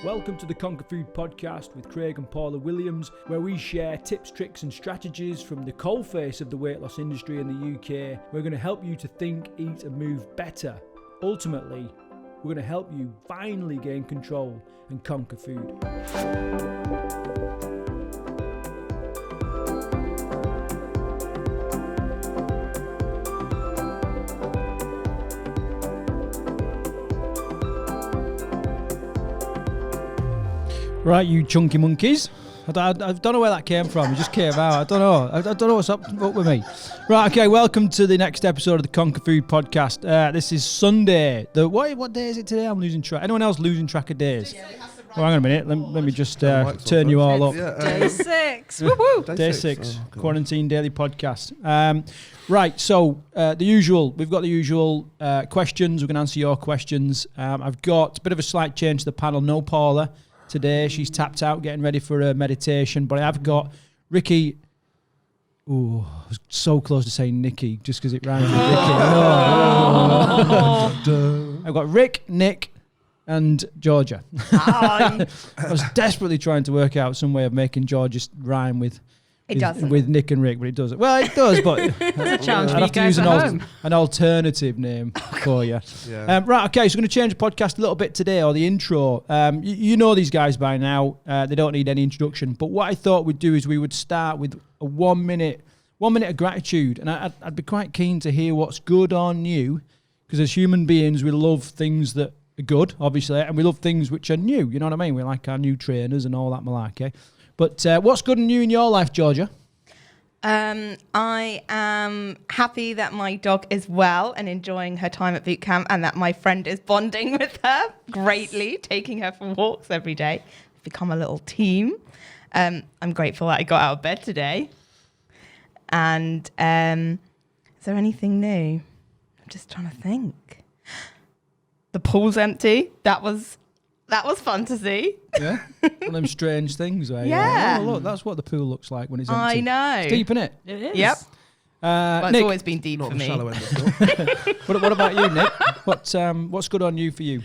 Welcome to the Conquer Food Podcast with Craig and Paula Williams, where we share tips, tricks and strategies from the coalface of the weight loss industry in the UK. We're going to help you to think, eat and move better. Ultimately, we're going to help you finally gain control and conquer food. Right, you chunky monkeys. I don't know where that came from. It just came out. I don't know. I don't know what's up with me. Right, okay, welcome to the next episode of the Conquer Food Podcast. This is Sunday. What day is it today? I'm losing track. Anyone else losing track of days? Well, hang on a minute. Let me just turn you all up. Day 6. Woo-hoo. Day 6. Quarantine Daily Podcast. Right, so the usual. We've got the usual questions. We're going to answer your questions. I've got a bit of a slight change to the panel. No Paula today. She's tapped out, getting ready for a meditation. But I've got Ricky. Ooh, I was so close to saying Nicky just because it rhymes with Ricky. I've got Rick, Nick, and Georgia. I was desperately trying to work out some way of making Georgia rhyme with Nick and Rick, but it doesn't. Well, it does, but it's a challenge for I'd you have to guys use at home. an alternative name for you. Yeah. Right, okay, so we're going to change the podcast a little bit today, or the intro. You know these guys by now. They don't need any introduction. But what I thought we'd do is we would start with a 1 minute of gratitude. And I'd be quite keen to hear what's good on you, because as human beings, we love things that are good, obviously, and we love things which are new. You know what I mean? We like our new trainers and all that malarkey. But what's good on you in your life, Georgia? I am happy that my dog is well and enjoying her time at boot camp, and that my friend is bonding with her greatly, taking her for walks every day. We've become a little team. I'm grateful that I got out of bed today. And is there anything new? I'm just trying to think. The pool's empty. That was fun to see. Yeah, one of them strange things. Where yeah. Oh, look, that's what the pool looks like when it's empty. I know. It's deep, isn't it? It is. Yep. Well, it's Nick, always been deep for me. what about you, Nick? What's good on you for you?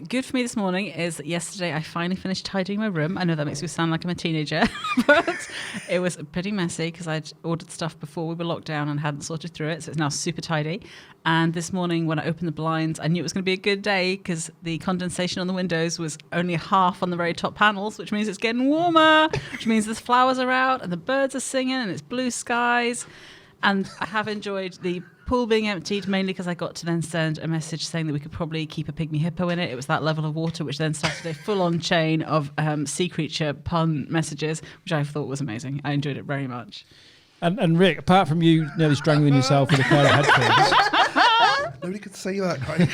Good for me this morning is that yesterday I finally finished tidying my room. I know that makes me sound like I'm a teenager, but it was pretty messy because I'd ordered stuff before we were locked down and hadn't sorted through it, so it's now super tidy. And this morning when I opened the blinds, I knew it was going to be a good day because the condensation on the windows was only half on the very top panels, which means it's getting warmer, which means the flowers are out and the birds are singing and it's blue skies. And I have enjoyed the pool being emptied, mainly because I got to then send a message saying that we could probably keep a pygmy hippo in it. It was that level of water, which then started a full-on chain of sea creature pun messages, which I thought was amazing. I enjoyed it very much. And Rick, apart from you nearly strangling yourself with a pair of headphones, nobody could say that, Craig.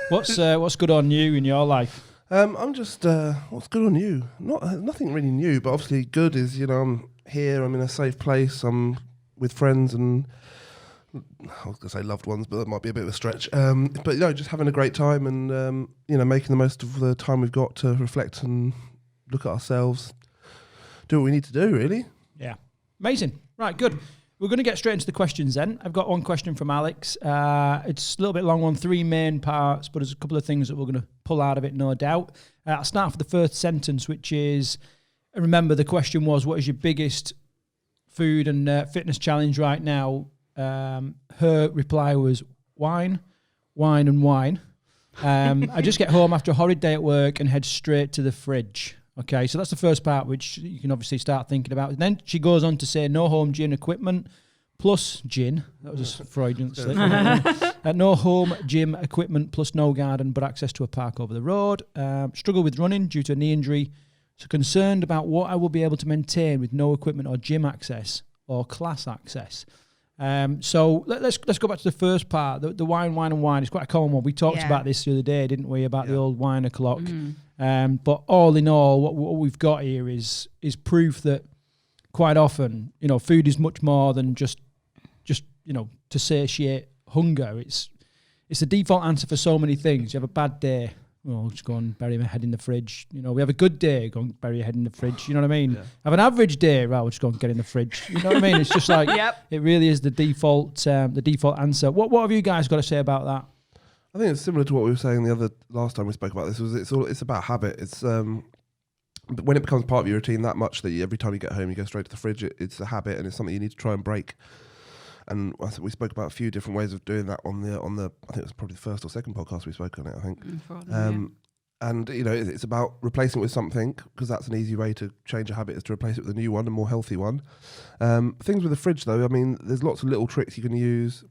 what's good on you in your life? I'm just, what's good on you? Nothing really new, but obviously good is, I'm here, I'm in a safe place, I'm with friends and I was going to say loved ones, but that might be a bit of a stretch. But just having a great time and making the most of the time we've got to reflect and look at ourselves, do what we need to do, really. Yeah, amazing. Right, good. We're going to get straight into the questions then. I've got one question from Alex. It's a little bit long one, 3 main parts, but there's a couple of things that we're going to pull out of it, no doubt. I'll start with the first sentence, which is, remember the question was, what is your biggest food and fitness challenge right now? Her reply was wine. I just get home after a horrid day at work and head straight to the fridge. Okay, so that's the first part, which you can obviously start thinking about. And then she goes on to say no home gym equipment plus gin. That was a Freudian slip. No home gym equipment plus no garden but access to a park over the road. Struggle with running due to a knee injury. So concerned about what I will be able to maintain with no equipment or gym access or class access. So let's go back to the first part, the wine. It's quite a common one. We talked about this the other day, didn't we, about the old wine o'clock. But all in all, what we've got here is proof that quite often, food is much more than just to satiate hunger. It's the default answer for so many things. You have a bad day, well, just go and bury my head in the fridge. We have a good day, go and bury your head in the fridge. You know what I mean? Yeah. Have an average day, right, we'll just go and get in the fridge. You know what I mean? It's just like, It really is the default answer. What have you guys got to say about that? I think it's similar to what we were saying last time we spoke about this. It's about habit. It's but when it becomes part of your routine that much that every time you get home you go straight to the fridge, it's a habit and it's something you need to try and break. And I think we spoke about a few different ways of doing that on the I think it was probably the first or second podcast we spoke on it. I think. And it's about replacing it with something, because that's an easy way to change a habit, is to replace it with a new one, a more healthy one. Things with the fridge though, I mean, there's lots of little tricks you can use.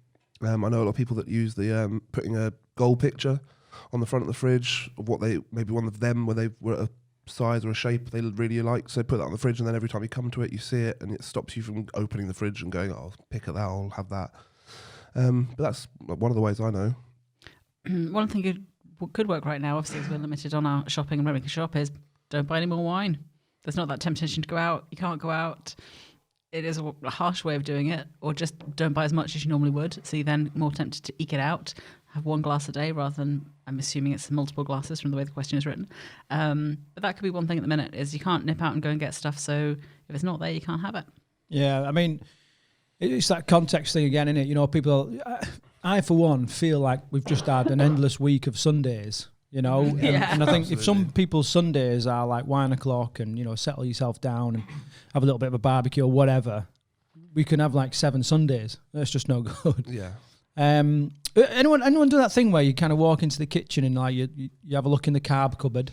I know a lot of people that use the putting a goal picture on the front of the fridge of what maybe one of them where they were at a size or a shape they really like. So put that on the fridge, and then every time you come to it, you see it, and it stops you from opening the fridge and going, "Oh, I'll pick at that, I'll have that." But that's one of the ways I know. One thing could work right now, obviously, as we're limited on our shopping and where we can shop, is don't buy any more wine. There's not that temptation to go out. You can't go out. It is a harsh way of doing it, or just don't buy as much as you normally would. So you're then more tempted to eke it out, have one glass a day rather than, I'm assuming it's multiple glasses from the way the question is written. But that could be one thing at the minute, is you can't nip out and go and get stuff. So if it's not there, you can't have it. Yeah, I mean, it's that context thing again, isn't it? People, I for one feel like we've just had an endless week of Sundays. And I think if some people's Sundays are like wine o'clock and, settle yourself down and have a little bit of a barbecue or whatever, we can have like 7 Sundays. That's just no good. Yeah. Anyone do that thing where you kind of walk into the kitchen and like you have a look in the carb cupboard,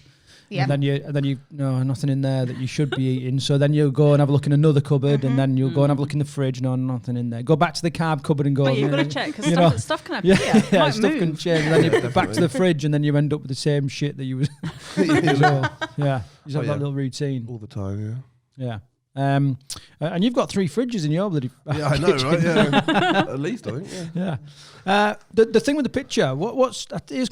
and then you no, nothing in there that you should be eating. So then you'll go and have a look in another cupboard, and then you'll go and have a look in the fridge. No, nothing in there. Go back to the carb cupboard and go. But you've got to check, because stuff can happen. Yeah, stuff can change. And then you back to the fridge, and then you end up with the same shit that you was. You just have that little routine all the time. Yeah. And you've got 3 fridges in your bloody I know, right? Yeah, at least I think. Yeah. The thing with the picture, that is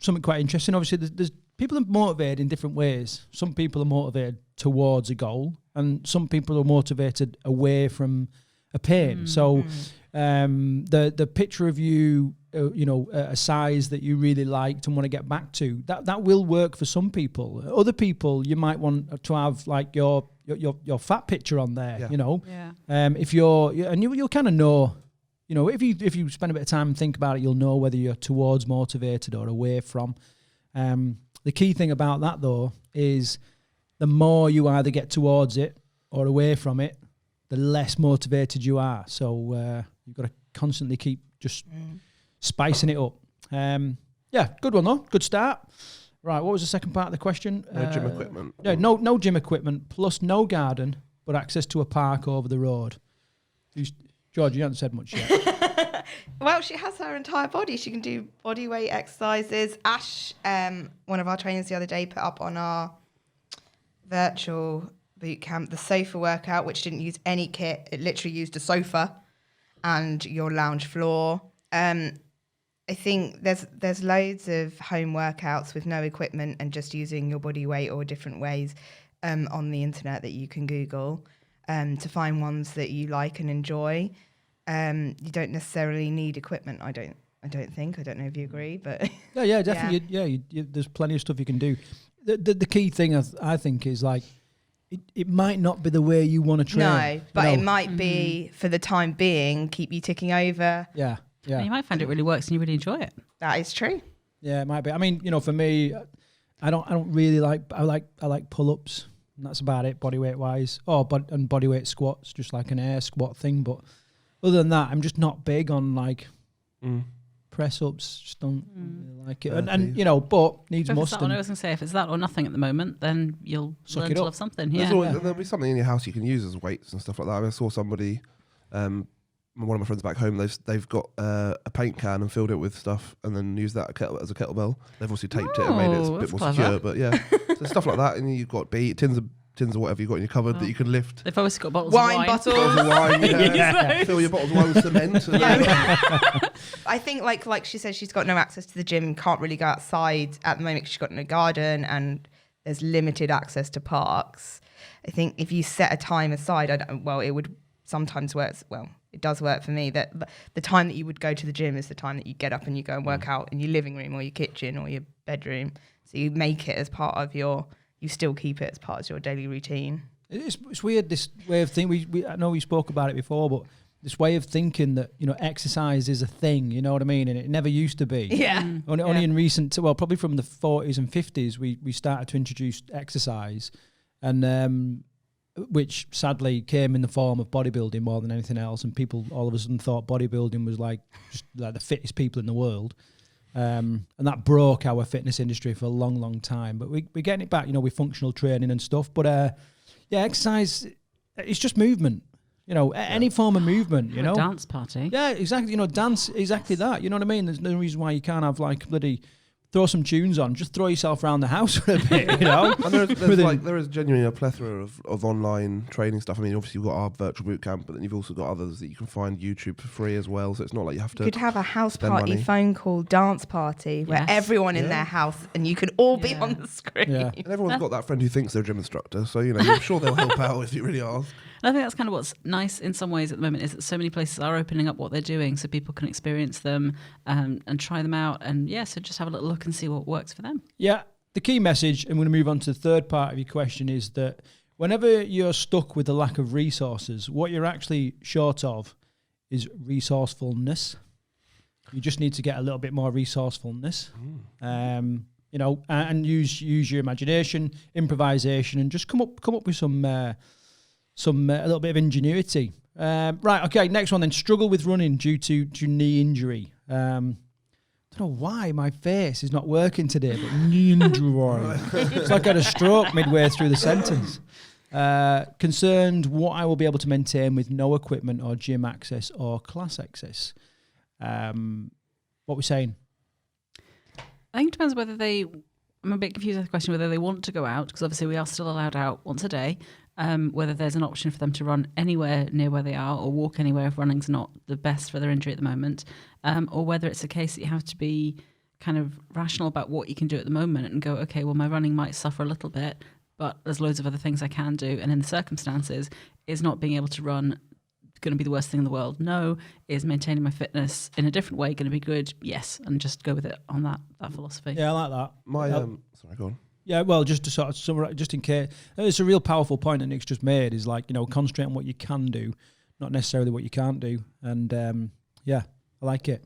something quite interesting. Obviously, there's people are motivated in different ways. Some people are motivated towards a goal, and some people are motivated away from a pain. So, the picture of you, a size that you really liked and want to get back to, that will work for some people. Other people, you might want to have like your fat picture on there. If you'll kind of know. If you spend a bit of time and think about it, you'll know whether you're towards motivated or away from. The key thing about that, though, is the more you either get towards it or away from it, the less motivated you are. So you've got to constantly keep just spicing it up. Good one, though. Good start. Right, what was the second part of the question? No gym equipment. Yeah, no gym equipment, plus no garden, but access to a park over the road. George, you haven't said much yet. Well, she has her entire body. She can do body weight exercises. Ash, one of our trainers the other day, put up on our virtual boot camp the sofa workout, which didn't use any kit. It literally used a sofa and your lounge floor. I think there's loads of home workouts with no equipment and just using your body weight or different ways on the internet that you can Google to find ones that you like and enjoy. You don't necessarily need equipment. I don't think. I don't know if you agree, but yeah, definitely. Yeah, there's plenty of stuff you can do. The key thing I think is like it might not be the way you want to train. No, but it might be for the time being. Keep you ticking over. Yeah. And you might find it really works and you really enjoy it. That is true. Yeah, it might be. I mean, for me, I don't really like. I like pull-ups. And that's about it, body weight wise. And body weight squats, just like an air squat thing. But other than that, I'm just not big on like press ups. Just don't really like it. And but needs must. I was going to say, if it's that or nothing at the moment, then you'll learn to love something. Yeah. There'll be something in your house you can use as weights and stuff like that. I saw somebody, one of my friends back home, they've got a paint can and filled it with stuff and then used that as a kettlebell. They've obviously taped it and made it a bit more secure. But yeah, so stuff like that. And you've got tins of whatever you've got in your cupboard that you can lift. They've obviously got bottles wine of bottles. Bottles of wine, yeah. Fill your bottles of wine with cement. I think like she said, she's got no access to the gym, can't really go outside at the moment because she's got no garden and there's limited access to parks. I think if you set a time aside, it would sometimes work. Well, it does work for me that the time that you would go to the gym is the time that you get up and you go and work out in your living room or your kitchen or your bedroom. So you make it as part of you still keep it as part of your daily routine. It's weird, this way of thinking. I know we spoke about it before, but this way of thinking that, you know, exercise is a thing, you know what I mean? And it never used to be. Yeah. Only in recent, well, probably from the 40s and 50s, we started to introduce exercise, and which sadly came in the form of bodybuilding more than anything else. And people all of a sudden thought bodybuilding was like just like the fittest people in the world. And that broke our fitness industry for a long, long time. But we're getting it back, you know, with functional training and stuff. But yeah, exercise, it's just movement. You know, any form of movement, you know. A dance party. Yeah, exactly. You know, dance, exactly that. You know what I mean? There's no reason why you can't have like bloody throw some tunes on, just throw yourself around the house for a bit, you know. And there is genuinely a plethora of online training stuff. I mean, obviously you've got our virtual boot camp, but then you've also got others that you can find YouTube for free as well. So it's not like you have to. You could have a house spend party money. phone call dance party where everyone in their house and you can all be on the screen. Yeah. And everyone's got that friend who thinks they're a gym instructor, so you know, I'm sure they'll help out if you really ask. And I think that's kind of what's nice in some ways at the moment is that so many places are opening up what they're doing so people can experience them and try them out. And so just have a little look and see what works for them. Yeah, the key message, and we're going to move on to the third part of your question, is that whenever you're stuck with the lack of resources, what you're actually short of is resourcefulness. You just need to get a little bit more resourcefulness. You know, and use your imagination, improvisation, and just come up with some a little bit of ingenuity. Right, okay, next one then. Struggle with running due to knee injury. I don't know why my face is not working today, but knee injury. It's like I had a stroke midway through the sentence. Concerned what I will be able to maintain with no equipment or gym access or class access. What we're saying? I think it depends whether I'm a bit confused with the question, whether they want to go out, because obviously we are still allowed out once a day, whether there's an option for them to run anywhere near where they are or walk anywhere if running's not the best for their injury at the moment, or whether it's a case that you have to be kind of rational about what you can do at the moment and go, okay, well, my running might suffer a little bit, but there's loads of other things I can do. And in the circumstances, is not being able to run going to be the worst thing in the world? No. Is maintaining my fitness in a different way going to be good? Yes. And just go with it on that philosophy. Yeah, I like that. Sorry, go on. Yeah, well, just to sort of summarize, just in case, it's a real powerful point that Nick's just made, is like, you know, concentrate on what you can do, not necessarily what you can't do. And yeah, I like it.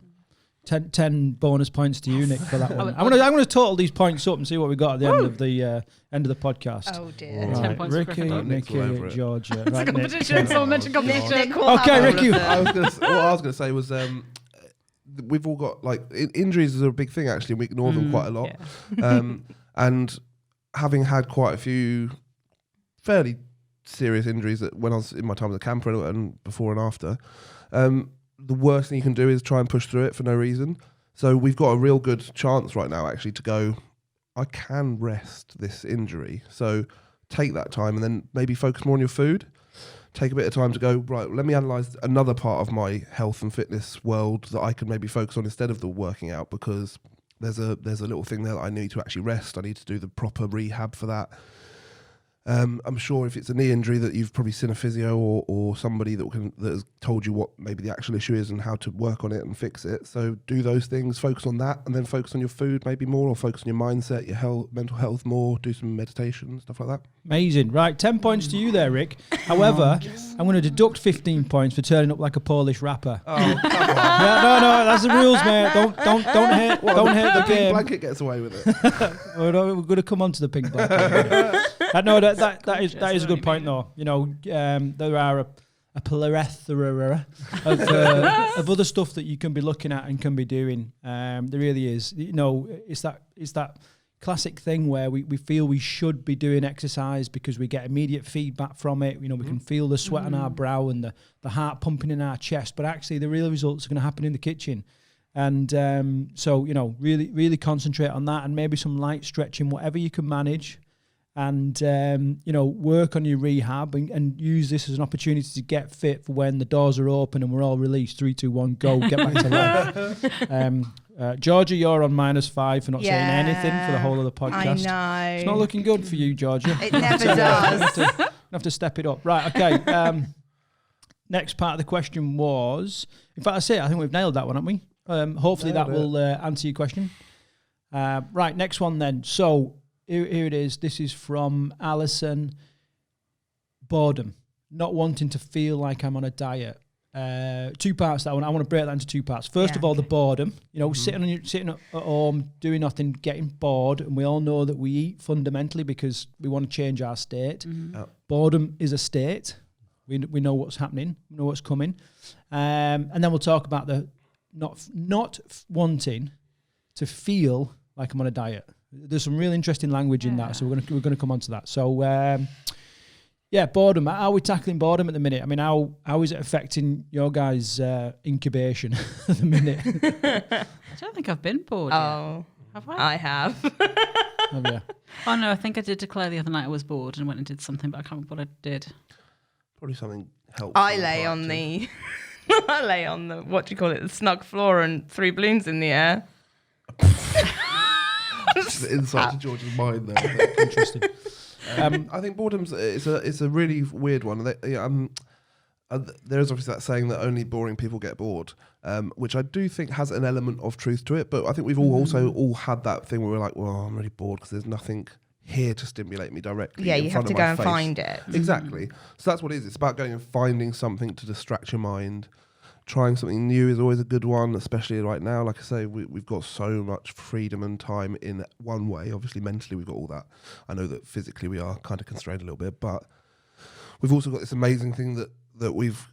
10 bonus points to you, Nick, for that one. I'm gonna total these points up and see what we got at the end of the podcast. Oh dear. Right. 10 points for Ricky, Gryffindor. Nicky, Georgia. Right, Competition. Someone mentioned competition. Okay, Ricky. What I was going to say was we've all got like injuries is a big thing actually, and we ignore them quite a lot. Yeah. And having had quite a few fairly serious injuries that when I was in my time as a camper and before and after, the worst thing you can do is try and push through it for no reason. So we've got a real good chance right now actually to go, I can rest this injury. So take that time and then maybe focus more on your food. Take a bit of time to go, right, let me analyse another part of my health and fitness world that I can maybe focus on instead of the working out, because there's a little thing there that I need to actually rest. I need to do the proper rehab for that. I'm sure if it's a knee injury that you've probably seen a physio or somebody that has told you what maybe the actual issue is and how to work on it and fix it. So do those things, focus on that, and then focus on your food maybe more, or focus on your mindset, your health, mental health more, do some meditation, stuff like that. Amazing. Right, 10 points to you there, Rick. However, I'm going to deduct 15 points for turning up like a Polish rapper. Oh, come on. Yeah, no, that's the rules, mate. Don't hate the game. Blanket gets away with it. We're going to come on to the pink blanket. No, that is a good point, though. You know, there are a plethora of other stuff that you can be looking at and can be doing. There really is. You know, it's that classic thing where we feel we should be doing exercise because we get immediate feedback from it. You know, we can feel the sweat on our brow and the heart pumping in our chest, but actually the real results are going to happen in the kitchen. And so, you know, really, really concentrate on that, and maybe some light stretching, whatever you can manage. And, you know, work on your rehab and use this as an opportunity to get fit for when the doors are open and we're all released. 3, 2, 1, go, get back to life. Georgia, you're on -5 for not saying anything for the whole of the podcast. I know. It's not looking good for you, Georgia. It never does. You have to step it up. Right, okay. Next part of the question was, in fact, I think we've nailed that one, haven't we? Hopefully that will answer your question. Right, next one then. So, here it is. This is from Alison. Boredom. Not wanting to feel like I'm on a diet. two parts. That I want to break that into two parts. First of all, the boredom. You know, sitting at home doing nothing, getting bored, and we all know that we eat fundamentally because we want to change our state. Boredom is a state. We know what's happening. We know what's coming, and then we'll talk about the not wanting to feel like I'm on a diet. There's some really interesting language in that, so we're gonna come on to that. So boredom. How are we tackling boredom at the minute? I mean, how is it affecting your guys' incubation at the minute? I don't think I've been bored yet. Have I? I have. Have you? Oh no, I think I did declare the other night I was bored and went and did something, but I can't remember what I did. Probably something helpful. I lay on the what do you call it? The snug floor and 3 balloons in the air. Just the insight to George's mind there. Interesting. I think boredom's it's a really weird one. There is obviously that saying that only boring people get bored, which I do think has an element of truth to it. But I think we've all had that thing where we're like, well, I'm really bored because there's nothing here to stimulate me directly. Yeah, in you front have to of go my and face. find it. Exactly. So that's what it is. It's about going and finding something to distract your mind. Trying something new is always a good one, especially right now. Like I say, we've got so much freedom and time in one way. Obviously, mentally, we've got all that. I know that physically we are kind of constrained a little bit, but we've also got this amazing thing that we've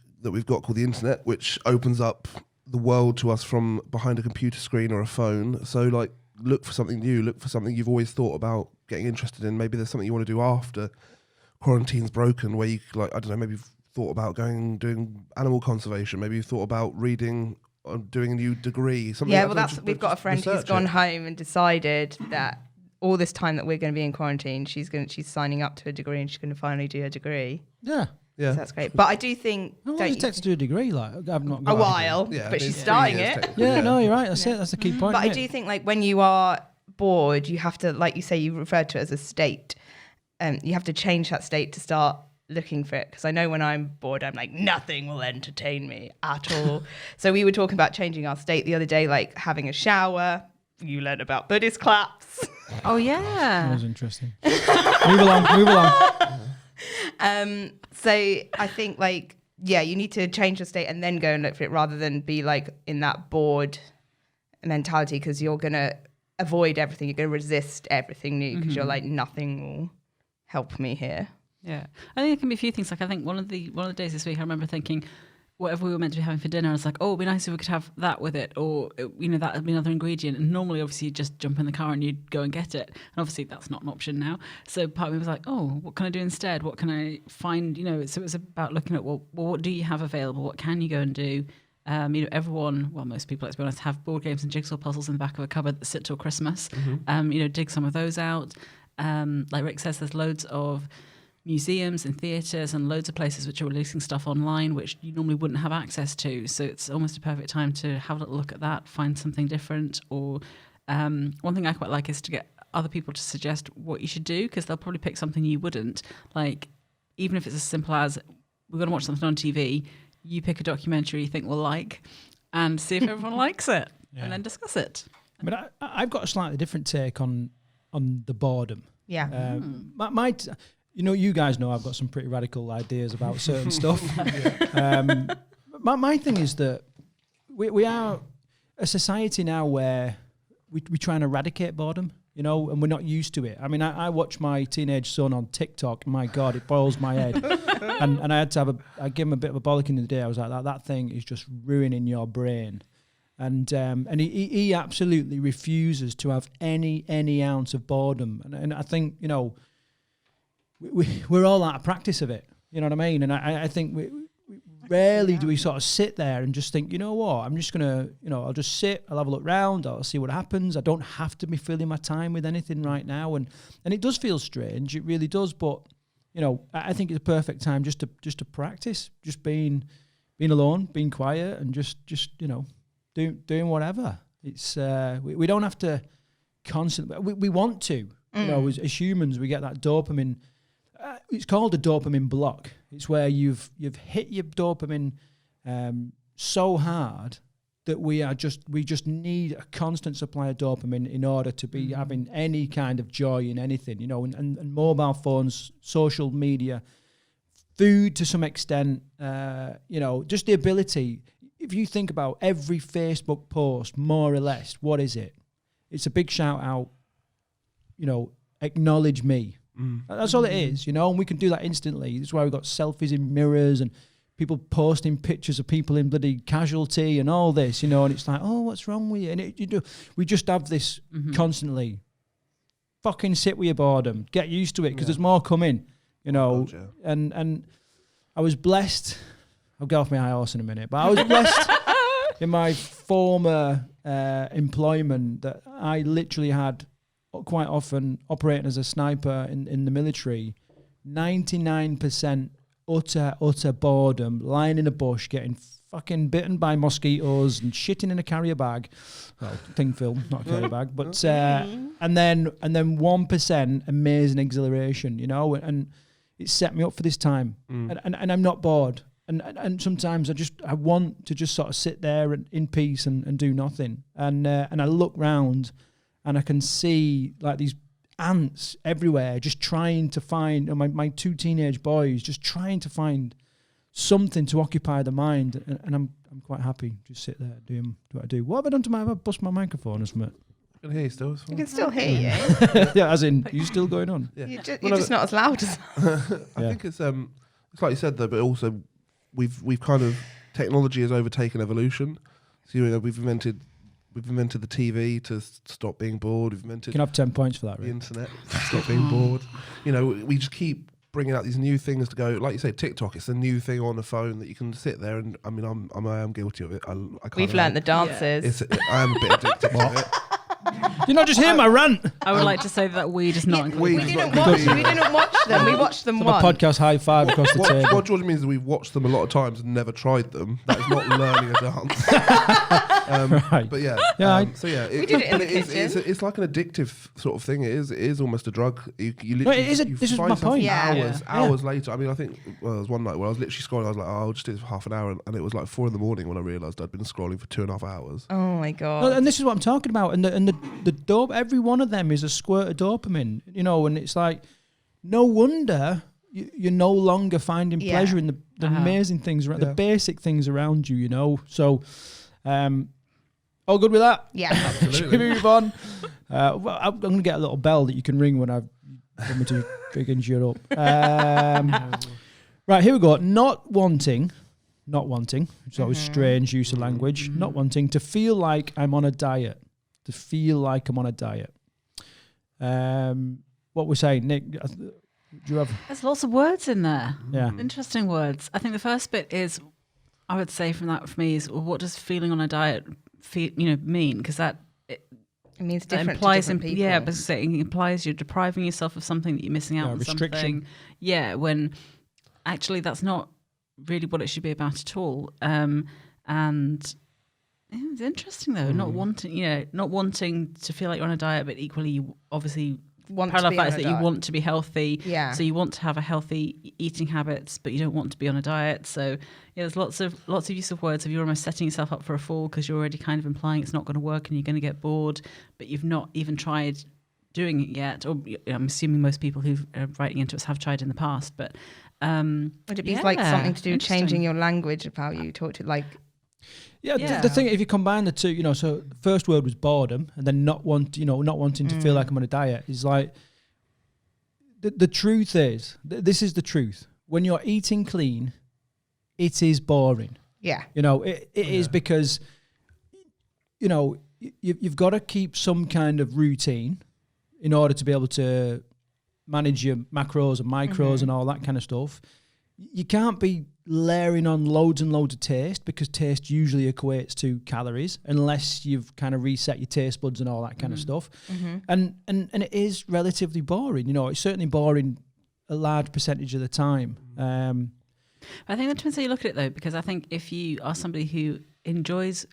got called the internet, which opens up the world to us from behind a computer screen or a phone. So, like, look for something new. Look for something you've always thought about getting interested in. Maybe there's something you want to do after quarantine's broken, where you, like, I don't know, maybe you've thought about doing animal conservation. Maybe you've thought about reading or doing a new degree. Something. Yeah, well, we've got a friend who's gone home and decided that all this time that we're going to be in quarantine, she's signing up to a degree and she's going to finally do her degree. Yeah. Yeah, so that's great. But I do think How long does it take to do a degree? Like, I've not got a while, Yeah, but I mean, she's 3 starting years it. technically, Yeah, no, you're right. That's it. That's the key point. But I isn't do it? think, like, when you are bored, you have to, like you say, you referred to it as a state. You have to change that state to start looking for it. Because I know when I'm bored, I'm like, nothing will entertain me at all. So we were talking about changing our state the other day, like having a shower. You learned about Buddhist claps. Oh That yeah. was interesting. Move along. So I think, like, yeah, you need to change your state and then go and look for it rather than be like in that bored mentality, because you're going to avoid everything. You're going to resist everything new because you're like, nothing will help me here. Yeah, I think it can be a few things. Like I think one of the days this week, I remember thinking, whatever we were meant to be having for dinner, I was like, oh, it'd be nice if we could have that with it, or that would be another ingredient. And normally, obviously, you just jump in the car and you'd go and get it. And obviously, that's not an option now. So part of me was like, oh, what can I do instead? What can I find? So it was about looking at what do you have available? What can you go and do? Everyone, well, most people, let's be honest, have board games and jigsaw puzzles in the back of a cupboard that sit till Christmas. Dig some of those out. Like Rick says, there's loads of museums and theatres and loads of places which are releasing stuff online which you normally wouldn't have access to. So it's almost a perfect time to have a little look at that, find something different. Or one thing I quite like is to get other people to suggest what you should do, because they'll probably pick something you wouldn't. Like, even if it's as simple as we're going to watch something on TV, you pick a documentary you think we'll like and see if everyone likes it, and then discuss it. But I've got a slightly different take on the boredom. Yeah. You guys know I've got some pretty radical ideas about certain stuff. My thing is that we are a society now where we try and eradicate boredom, and we're not used to it. I mean, I watch my teenage son on TikTok. My God, it boils my head. and I had to I give him a bit of a bollocking the day. I was like, that thing is just ruining your brain. And he absolutely refuses to have any ounce of boredom. And I think, we're all out of practice of it. You know what I mean? And I think we rarely do we sort of sit there and just think, you know what, I'm just going to, I'll just sit, I'll have a look round, I'll see what happens. I don't have to be filling my time with anything right now. And it does feel strange. It really does. But, I think it's a perfect time just to practice, just being alone, being quiet, and just doing whatever. It's we don't have to constantly. We want to. As humans, we get that dopamine. It's called a dopamine block. It's where you've hit your dopamine so hard that we just need a constant supply of dopamine in order to be having any kind of joy in anything. And mobile phones, social media food to some extent, just the ability. If you think about every Facebook post, more or less, what is it? It's a big shout out, acknowledge me. That's all it is, and we can do that instantly. That's why we've got selfies in mirrors and people posting pictures of people in bloody casualty and all this, and it's like, oh, what's wrong with you? And we just have this constantly. Fucking sit with your boredom. Get used to it because there's more coming, And I was blessed. I'll get off my high horse in a minute, but I was blessed in my former employment that I literally had quite often operating as a sniper in the military, 99% utter boredom, lying in a bush, getting fucking bitten by mosquitoes and shitting in a carrier bag. Well, cling film, not a carrier bag, but and then 1% amazing exhilaration, and it set me up for this time. And I'm not bored. And sometimes I want to just sort of sit there in peace and do nothing. And I look round and I can see like these ants everywhere just trying to find, my two teenage boys just trying to find something to occupy the mind. And I'm quite happy just sit there doing what I do. What have I done to have I bust my microphone or something? I can hear you still. You can still hear you. Yeah, as in, you still going on? Yeah. You're just not as loud as I think it's like you said though, but also we've kind of, technology has overtaken evolution. So we've invented the TV to stop being bored. We've invented. You can have 10 points for that, the right? internet to stop being bored. We just keep bringing out these new things to go. Like you say, TikTok. It's a new thing on the phone that you can sit there and. I mean, I am guilty of it. I can't. we've learnt the dances. I am a bit addicted to it. You're not just hearing my rant. I would like to say that weed is not We included. didn't watch them. We watched them A once. podcast high five across the table. What George means is we've watched them a lot of times and never tried them. That is not learning a dance. Right. But yeah, so yeah, We did it in the it's like an addictive sort of thing. It is almost a drug. You No, literally, it is you this is find my yourself point. Yeah. Hours later. I mean, I think there was one night where I was literally scrolling. I was like, oh, I'll just do this for half an hour, and it was like 4 a.m. when I realised I'd been scrolling for 2.5 hours. Oh my god! Well, and this is what I'm talking about. And the dope, every one of them is a squirt of dopamine, and it's like, no wonder you're no longer finding pleasure in the amazing things around, the basic things around you, So, all good with that? Yeah, Should we Absolutely. move on? Well, I'm going to get a little bell that you can ring when I've got me to friggin' shut up. Right, here we go. Not wanting, it's always strange use of language, not wanting to feel like I'm on a diet. To feel like I'm on a diet. What we're saying, Nick, do you have... There's lots of words in there. Yeah. Interesting words. I think the first bit is, I would say for me is, well, what does feeling on a diet mean? Because that it means that different implies to different people. Yeah, but it implies you're depriving yourself of something, that you're missing out on restriction. something. Yeah, when actually that's not really what it should be about at all. And yeah, it's interesting though, not wanting to feel like you're on a diet, but equally you obviously Want parallel to be on fact a is that you diet. want to be healthy. Yeah. So you want to have a healthy eating habits, but you don't want to be on a diet. So yeah, there's lots of use of words of you're almost setting yourself up for a fall because you're already kind of implying it's not going to work and you're going to get bored, but you've not even tried doing it yet. Or I'm assuming most people who are writing into us have tried in the past, but Would it be like something to do with changing your language of how you talk to like? Yeah, the thing, if you combine the two, so the first word was boredom, and then not wanting to feel like I'm on a diet is like, the truth is, this is the truth. When you're eating clean, it is boring. Yeah. It is because, you've got to keep some kind of routine in order to be able to manage your macros and micros and all that kind of stuff. You can't be layering on loads and loads of taste because taste usually equates to calories unless you've kind of reset your taste buds and all that kind of stuff. And it is relatively boring. It's certainly boring a large percentage of the time. I think that depends how you look at it though, because I think if you are somebody who enjoys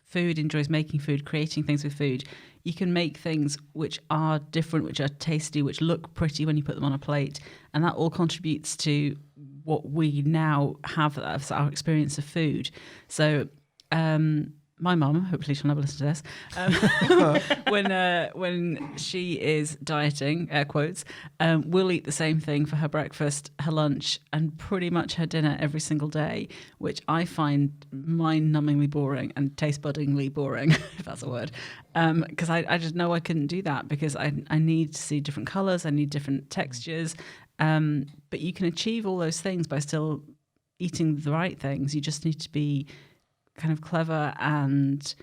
food, enjoys making food, creating things with food, you can make things which are different, which are tasty, which look pretty when you put them on a plate. And that all contributes to what we now have as our experience of food. So my mum, hopefully she'll never listen to this, when she is dieting, air quotes, will eat the same thing for her breakfast, her lunch, and pretty much her dinner every single day, which I find mind-numbingly boring and taste-buddingly boring, if that's a word, because I just know I couldn't do that, because I need to see different colours, I need different textures, but you can achieve all those things by still eating the right things. You just need to be kind of clever and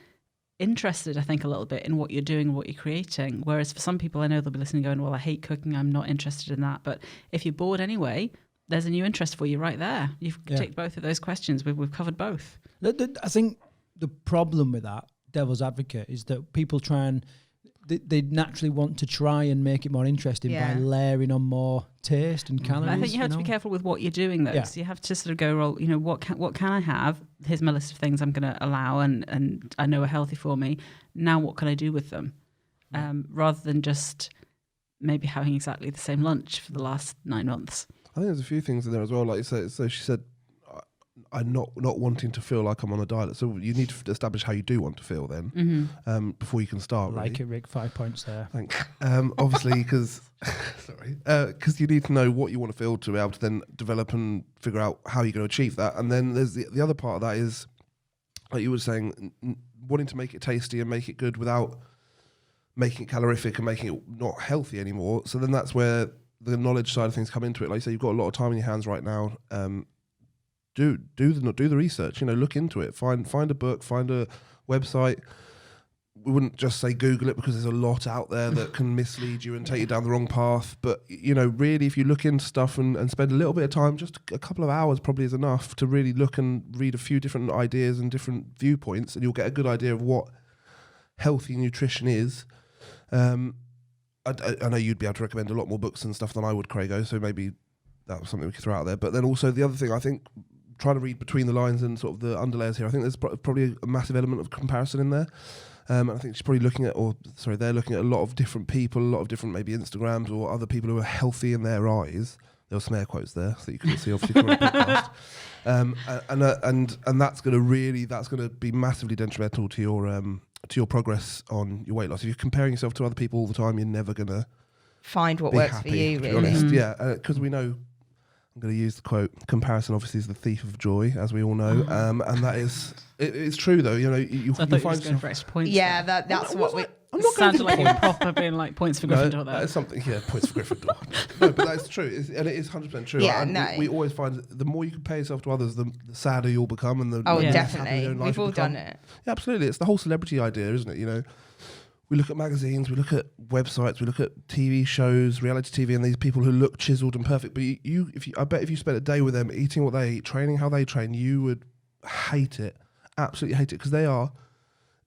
interested, I think, a little bit in what you're doing and what you're creating. Whereas for some people, I know they'll be listening going, well, I hate cooking, I'm not interested in that. But if you're bored anyway, there's a new interest for you right there. You've ticked both of those questions. We've covered both. I think the problem with that, devil's advocate, is that people try and they naturally want to try and make it more interesting by layering on more taste and calories. I think you have to be careful with what you're doing, though. So you have to sort of go, well, what can I have? Here's my list of things I'm going to allow and I know are healthy for me. Now what can I do with them? Rather than just maybe having exactly the same lunch for the last 9 months. I think there's a few things in there as well. Like you said, so she said, I'm not wanting to feel like I'm on a diet. So you need to establish how you do want to feel then, before you can start. Like it, Rick. 5 points there. Thanks. Obviously, because you need to know what you want to feel to be able to then develop and figure out how you're going to achieve that. And then there's the other part of that is, like you were saying, wanting to make it tasty and make it good without making it calorific and making it not healthy anymore. So then that's where the knowledge side of things come into it. Like you say, you've got a lot of time in your hands right now. Do the research. Look into it. Find a book. Find a website. We wouldn't just say Google it, because there's a lot out there that can mislead you and take you down the wrong path. But really, if you look into stuff and spend a little bit of time, just a couple of hours probably is enough to really look and read a few different ideas and different viewpoints, and you'll get a good idea of what healthy nutrition is. I know you'd be able to recommend a lot more books and stuff than I would, Craigo. So maybe that was something we could throw out there. But then also the other thing, I think, trying to read between the lines and sort of the underlayers here, I think there's probably a massive element of comparison in there. I think she's probably they're looking at a lot of different people, a lot of different maybe Instagrams or other people who are healthy in their eyes. There were some air quotes there so you couldn't see, obviously, from the podcast. And that's going to be massively detrimental to your progress on your weight loss. If you're comparing yourself to other people all the time, you're never going to find what works happy, for you, to be really. honest. Yeah, because we know, I'm going to use the quote, comparison obviously is the thief of joy, as we all know. And that is, it's true though. You so I thought you were going for extra points. Yeah, that's what we... I'm not sounded like you're proper being like points for Gryffindor. That is something, points for Gryffindor. No, but that's true. And it is 100% true. Yeah, we always find the more you compare yourself to others, the sadder you'll become. And the definitely. We've all done it. Yeah, absolutely. It's the whole celebrity idea, isn't it? We look at magazines, we look at websites, we look at TV shows, reality TV, and these people who look chiseled and perfect. But I bet if you spent a day with them, eating what they eat, training how they train, you would hate it, absolutely hate it, because they are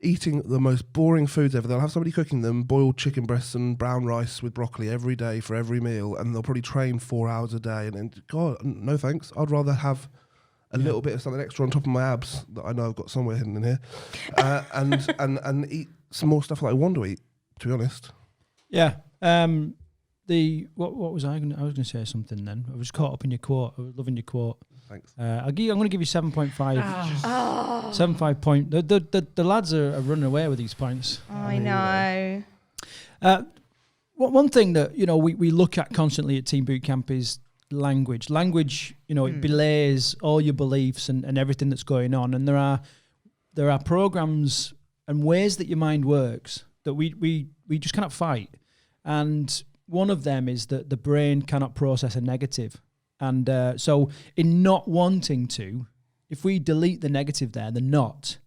eating the most boring foods ever. They'll have somebody cooking them boiled chicken breasts and brown rice with broccoli every day for every meal, and they'll probably train 4 hours a day. And then, God, no thanks. I'd rather have a little bit of something extra on top of my abs that I know I've got somewhere hidden in here, and eat some more stuff that I want to eat, to be honest. Yeah. What was I going to say something then. I was caught up in your quote. I was loving your quote. Thanks. I'm going to give you 7.5. 7.5 point. The lads are running away with these points. I know. One thing that we look at constantly at Team Bootcamp is language. Language, it belays all your beliefs and everything that's going on. And there are programs and ways that your mind works that we just cannot fight. And one of them is that the brain cannot process a negative. And so in not wanting to, if we delete the negative there, the not,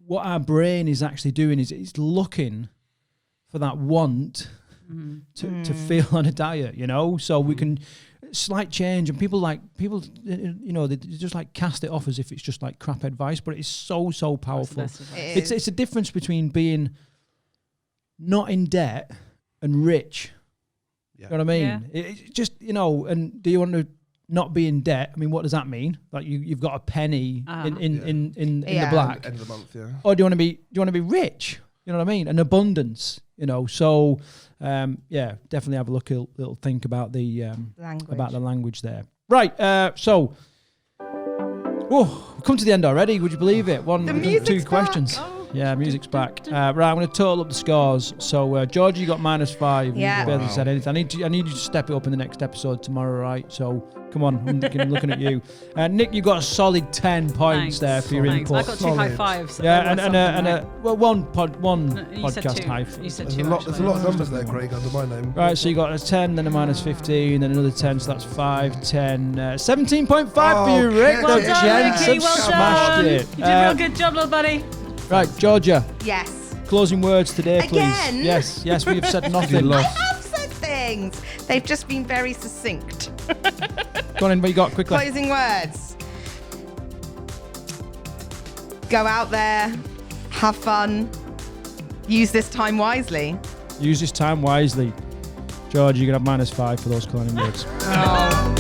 what our brain is actually doing is it's looking for that want to feel on a diet, so we can slight change, and people they just like cast it off as if it's just like crap advice, but it's so powerful. It's a difference between being not in debt and rich. You know what I mean? Yeah. It just, and do you want to not be in debt? I mean, what does that mean? Like you've got a penny in the black. End of the month, yeah. Or do you want to be rich? You know what I mean? An abundance, So, definitely have a little think about the language there. Right. So Oh, we've come to the end already. Would you believe it? The We've done music's 2 back. questions. Yeah, music's back. Right, I'm going to total up the scores. So, Georgie, you got -5. Yeah. You barely said anything. I need you to step it up in the next episode tomorrow, right? So, come on, I'm looking at you. Nick, you got a solid 10 points there for your Thanks. input. I got 2 high fives. So Yeah, there and was one something there. You said podcast 2. high. You said There's 2. a lot of numbers there, Craig, under my name. Right, so you got a 10, then a -15, then another 10, so that's 5, 10, 17.5 for you, Rick. Well The done, gents Ricky, have well smashed done. it. You did a real good job, little buddy. Right, Georgia, Yes. closing words today, please. Again? Yes, we have said nothing. I have said things. They've just been very succinct. Go on in, what you got, quickly. Closing words. Go out there, have fun, use this time wisely. Use this time wisely. George, you're going to have -5 for those closing words. Oh.